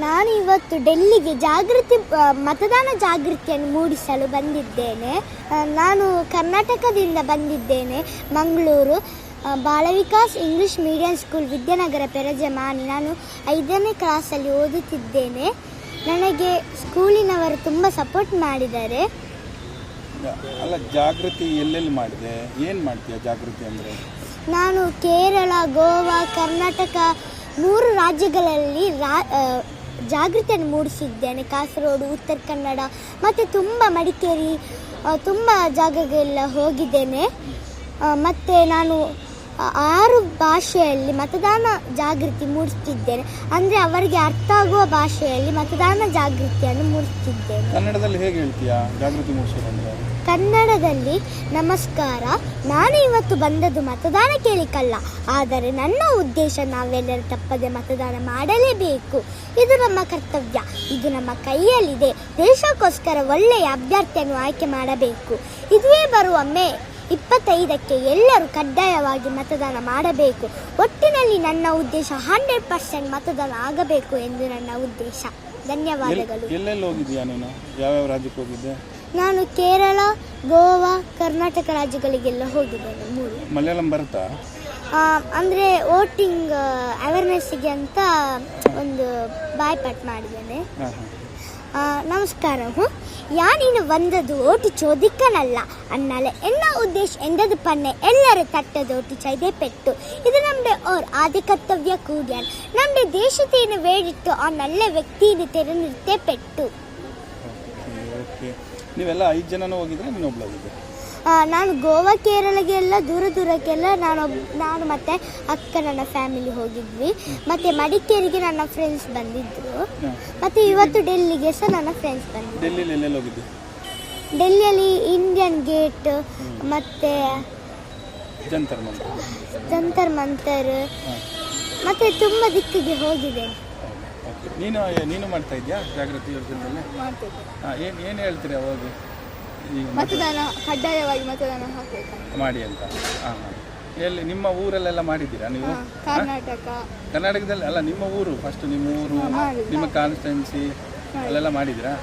ನಾನು ಇವತ್ತು ಡೆಲ್ಲಿಗೆ ಮತದಾನ ಜಾಗೃತಿಯನ್ನು ಮೂಡಿಸಲು ಬಂದಿದ್ದೇನೆ. ನಾನು ಕರ್ನಾಟಕದಿಂದ ಬಂದಿದ್ದೇನೆ, Mangaluru Balavikas English medium school Vidyanagar ಪೆರಜಮಾನಿ. ನಾನು 5ನೇ ಕ್ಲಾಸಲ್ಲಿ ಓದುತ್ತಿದ್ದೇನೆ. ನನಗೆ ಸ್ಕೂಲಿನವರು ತುಂಬ ಸಪೋರ್ಟ್ ಮಾಡಿದ್ದಾರೆ. ಅಲ್ಲ, ಜಾಗೃತಿ ಎಲ್ಲೆಲ್ಲಿ ಮಾಡಿದೆ, ಏನು ಮಾಡ್ತೀಯ ಜಾಗೃತಿ ಅಂದರೆ? ನಾನು ಕೇರಳ, ಗೋವಾ, ಕರ್ನಾಟಕ 3 ರಾಜ್ಯಗಳಲ್ಲಿ ಜಾಗೃತಿಯನ್ನು ಮೂಡಿಸಿದ್ದೇನೆ. ಕಾಸರಗೋಡು, ಉತ್ತರ ಕನ್ನಡ ಮತ್ತು ತುಂಬ ಮಡಿಕೇರಿ, ತುಂಬ ಜಾಗಗೆಲ್ಲ ಹೋಗಿದ್ದೇನೆ. ಮತ್ತು ನಾನು 6 ಭಾಷೆಯಲ್ಲಿ ಮತದಾನ ಜಾಗೃತಿ ಮೂಡಿಸ್ತಿದ್ದೇನೆ. ಅಂದರೆ ಅವರಿಗೆ ಅರ್ಥ ಆಗುವ ಭಾಷೆಯಲ್ಲಿ ಮತದಾನ ಜಾಗೃತಿಯನ್ನು ಮೂಡಿಸ್ತಿದ್ದೇನೆ. ಕನ್ನಡದಲ್ಲಿ ಹೇಗೆ ಹೇಳ್ತೀಯಾ ಜಾಗೃತಿ ಮೂಡಿಸೋದಂದ್ರೆ? ಕನ್ನಡದಲ್ಲಿ, ನಮಸ್ಕಾರ, ನಾನು ಇವತ್ತು ಬಂದದ್ದು ಮತದಾನ ಕೇಳಿಕಲ್ಲ, ಆದರೆ ನನ್ನ ಉದ್ದೇಶ ನಾವೆಲ್ಲರೂ ತಪ್ಪದೆ ಮತದಾನ ಮಾಡಲೇಬೇಕು. ಇದು ನಮ್ಮ ಕರ್ತವ್ಯ, ಇದು ನಮ್ಮ ಕೈಯಲ್ಲಿದೆ. ದೇಶಕ್ಕೋಸ್ಕರ ಒಳ್ಳೆಯ ಅಭ್ಯರ್ಥಿಯನ್ನು ಆಯ್ಕೆ ಮಾಡಬೇಕು. ಇದುವೇ ಬರುವ ಮೇ 25ಕ್ಕೆ ಎಲ್ಲರೂ ಕಡ್ಡಾಯವಾಗಿ ಮತದಾನ ಮಾಡಬೇಕು. ಒಟ್ಟಿನಲ್ಲಿ ನನ್ನ ಉದ್ದೇಶ 100% ಮತದಾನ ಆಗಬೇಕು ಎಂದು ನನ್ನ ಉದ್ದೇಶ. ಧನ್ಯವಾದಗಳು. ಎಲ್ಲೆಲ್ಲಿ ಹೋಗಿದ್ಯಾ ನೀನು? ಯಾವ್ಯಾವ ರಾಜ್ಯಕ್ಕೆ ಹೋಗಿದ್ದೆ? ನಾನು ಕೇರಳ, ಗೋವಾ, ಕರ್ನಾಟಕ ರಾಜ್ಯಗಳಿಗೆಲ್ಲ ಹೋಗಿದ್ದೇನೆ 3. ಮಲಯಾಳಂ ಬರುತ್ತಾ? ಅಂದರೆ ವೋಟಿಂಗ್ ಅವೇರ್ನೆಸ್ಸಿಗೆ ಅಂತ ಒಂದು ಬಾಯ್ಪಾಟ್ ಮಾಡಿದ್ದೇನೆ. നമസ്കാരം. ഞാൻ ഇന്ന് വന്നത് വോട്ട് ചോദിക്കാനല്ല, എന്നാൽ എന്നാ ഉദ്ദേശം എൻ്റെത് പന്നെ എല്ലാവരും തട്ടത് വോട്ട് ചെയ്തേ പെട്ടു. ഇത് നമ്മുടെ ആദ്യ കർത്തവ്യ കൂടിയാണ്. നമ്മുടെ ദേശത്തിന് വേണ്ടിയിട്ട് ആ നല്ല വ്യക്തിയെ തിരഞ്ഞെടുത്തേ പെട്ടു. ನೀವೆಲ್ಲ 5 ಜನನೂ ಹೋಗಿದ್ರೆ ನೀನೊಬ್ಳು ಹೋಗಿದ್ದೆ? ನಾನು ಗೋವಾ, ಕೇರಳಗೆಲ್ಲ ದೂರಕ್ಕೆಲ್ಲ ನಾನು ಮತ್ತು ಅಕ್ಕ ನನ್ನ ಫ್ಯಾಮಿಲಿ ಹೋಗಿದ್ವಿ. ಮತ್ತು ಮಡಿಕೇರಿಗೆ ನನ್ನ ಫ್ರೆಂಡ್ಸ್ ಬಂದಿದ್ದರು. ಮತ್ತು ಇವತ್ತು ಡೆಲ್ಲಿಗೆ ಸಹ ನನ್ನ ಫ್ರೆಂಡ್ಸ್ ಬಂದಿದ್ದರು. ಡೆಲ್ಲಿಯಲ್ಲಿ ಎಲ್ಲೆಲ್ಲಿ ಹೋಗಿದ್ದೆ? ಡೆಲ್ಲಿಯಲ್ಲಿ ಇಂಡಿಯನ್ ಗೇಟ್ ಮತ್ತು ಜಂತರ್ ಮಂತರ್ ಮತ್ತು ತುಂಬ ದಿಕ್ಕಿಗೆ ಹೋಗಿದ್ದೇನೆ. ನೀನು ಮಾಡ್ತಾ ಇದೆಯಾ ಜಾಗೃತಿ ಯೋಜನೆಯಲ್ಲಿ? ಏನು ಹೇಳ್ತೀರಾ ಹೋಗಿ? ಮತದಾನ ಕಡ್ಡಾಯವಾಗಿ ಮತದಾನ ಹಾಕಬೇಕು ಮಾಡಿ ಅಂತ. ಎಲ್ಲಿ ನಿಮ್ಮ ಊರಲ್ಲೆಲ್ಲ ಮಾಡಿದ್ದೀರಾ ನೀವು? ಕರ್ನಾಟಕದಲ್ಲಿ ಅಲ್ಲ, ನಿಮ್ಮ ಊರು ಫಸ್ಟ್, ನಿಮ್ಮ ಊರು, ನಿಮ್ಮ ಕಾನ್ಸ್ಟಿಟ್ಯೂನ್ಸಿ ಅಲ್ಲೆಲ್ಲ ಮಾಡಿದ್ದೀರಾ?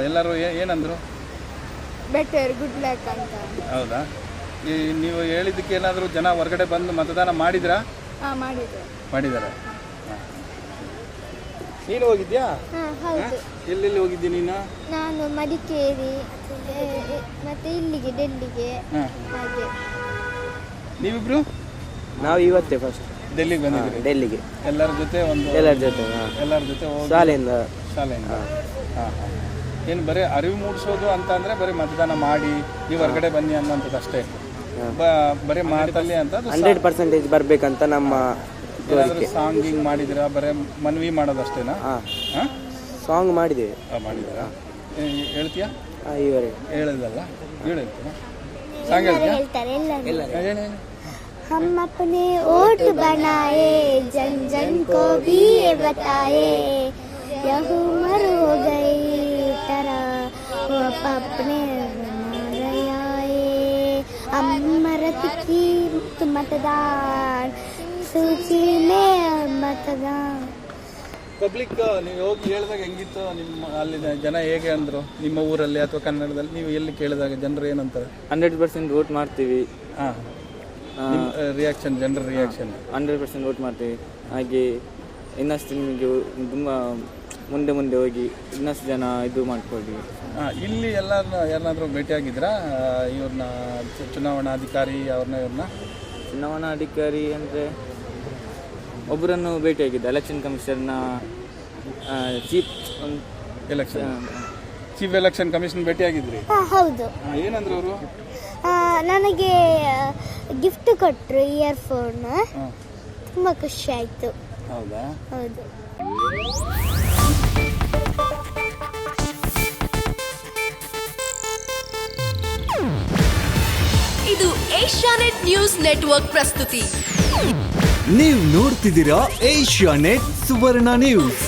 ಎಲ್ಲರೂ ಏನಂದ್ರು? ಬೆಟರ್, ಗುಡ್ ಲಕ್ ಅಂತ. ಹೌದಾ? ನೀವು ಹೇಳಿದ್ದಕ್ಕೆ ಏನಾದರೂ ಜನ ಹೊರಗಡೆ ಬಂದು ಮತದಾನ ಮಾಡಿದ್ರಾ? ಮಾಡಿದ್ದಾರೆ. ನೀನು ಹೋಗಿದ್ಯಾ? ಎಲ್ಲೆಲ್ಲಿ ಹೋಗಿದ್ದಿ ನೀನು? ನಾನು ಮಡಿಕೇರಿ ಮತ್ತೆ ಇಲ್ಲಿಗೆ ಡೆಲ್ಲಿಗೆ. ಹಾಗೆ ನೀವಿಬ್ರು? ನಾವು ಇವತ್ತೇ ಫಸ್ಟ್ ಡೆಲ್ಲಿಗೆ ಬಂದಿದ್ದೀರಿ? ಡೆಲ್ಲಿಗೆ ಎಲ್ಲರ ಜೊತೆ ಎಲ್ಲರ ಜೊತೆ ಶಾಲೆಯಿಂದ. ಏನು ಬರೀ ಅರಿವು ಮೂಡಿಸೋದು ಅಂತ ಅಂದರೆ ಬರೀ ಮತದಾನ ಮಾಡಿ ನೀವು ಹೊರಗಡೆ ಬನ್ನಿ ಅನ್ನೋಂಥದ್ದು ಅಷ್ಟೇ? ಬರೀ ಮಾತಲ್ಲಿ ಅಂತ 100% ಬರಬೇಕಂತ ನಮ್ಮ ಸಾಂಗಿಂಗ್ ಮಾಡಿದಿರಾ? ಬರೀ ಮನವಿ ಮಾಡೋದಷ್ಟೇನಾ? ಸಾಂಗ್ ಮಾಡಿದ್ದೇವೆ. ಮಾಡಿದ್ದೀರಾ? ಹೇಳ್ತೀಯಾ? ಇವರೇ ಹೇಳಿದಲ್ಲ, ಹೇಳ್ತೀಯ? ಸಾಂಗ್ ಹೇಳ್ತೀಯಾ? हम अपने वोट बनाए, जन जन को भी ये बताए, यह उम्र हो गई तरह वो अपने अमृत की मतदान सूची में मतदान. ಪಬ್ಲಿಕ್ ನೀವು ಹೋಗಿ ಹೇಳಿದಾಗ ಹೆಂಗಿತ್ತು? ನಿಮ್ಮ ಅಲ್ಲಿ ಜನ ಹೇಗೆ ಅಂದರು? ನಿಮ್ಮ ಊರಲ್ಲಿ ಅಥವಾ ಕನ್ನಡದಲ್ಲಿ ನೀವು ಎಲ್ಲಿ ಕೇಳಿದಾಗ ಜನರು ಏನಂತಾರೆ? 100% ವೋಟ್ ಮಾಡ್ತೀವಿ. ರಿಯಾಕ್ಷನ್, ಜನರ ರಿಯಾಕ್ಷನ್? 100% ವೋಟ್ ಮಾಡ್ತೀವಿ. ಹಾಗೆ ಇನ್ನಷ್ಟು ನಿಮಗೆ ತುಂಬ ಮುಂದೆ ಹೋಗಿ ಇನ್ನಷ್ಟು ಜನ ಇದು ಮಾಡ್ಕೊಳ್ಳಿ. ಇಲ್ಲಿ ಯಾರನ್ನಾದ್ರೂ ಭೇಟಿಯಾಗಿದ್ರಾ ಇವ್ರನ್ನ, ಚುನಾವಣಾಧಿಕಾರಿ ಇವ್ರನ್ನ? ಚುನಾವಣಾಧಿಕಾರಿ ಅಂದರೆ ಒಬ್ಬರನ್ನು ಭೇಟಿಯಾಗಿದ್ದೆ, ಎಲೆಕ್ಷನ್ ಕಮಿಷನ್ನ ಚೀಫ್ ಎಲೆಕ್ಷನ್ ಕಮಿಷನ್ ಭೇಟಿಯಾಗಿದ್ರಿ? ಹೌದು. ಏನಂದ್ರು ಅವರು? ನನಗೆ ಗಿಫ್ಟ್ ಕೊಟ್ಟರು, ಇಯರ್ಫೋನ್. ತುಂಬ ಖುಷಿ ಆಯಿತು. ಹೌದಾ? ಹೌದು. ಇದು ಏಷ್ಯಾನೆಟ್ ನ್ಯೂಸ್ ನೆಟ್ವರ್ಕ್ ಪ್ರಸ್ತುತಿ. ನೀವು ನೋಡ್ತಿದ್ದೀರಾ ಏಷ್ಯಾನೆಟ್ ಸುವರ್ಣ ನ್ಯೂಸ್.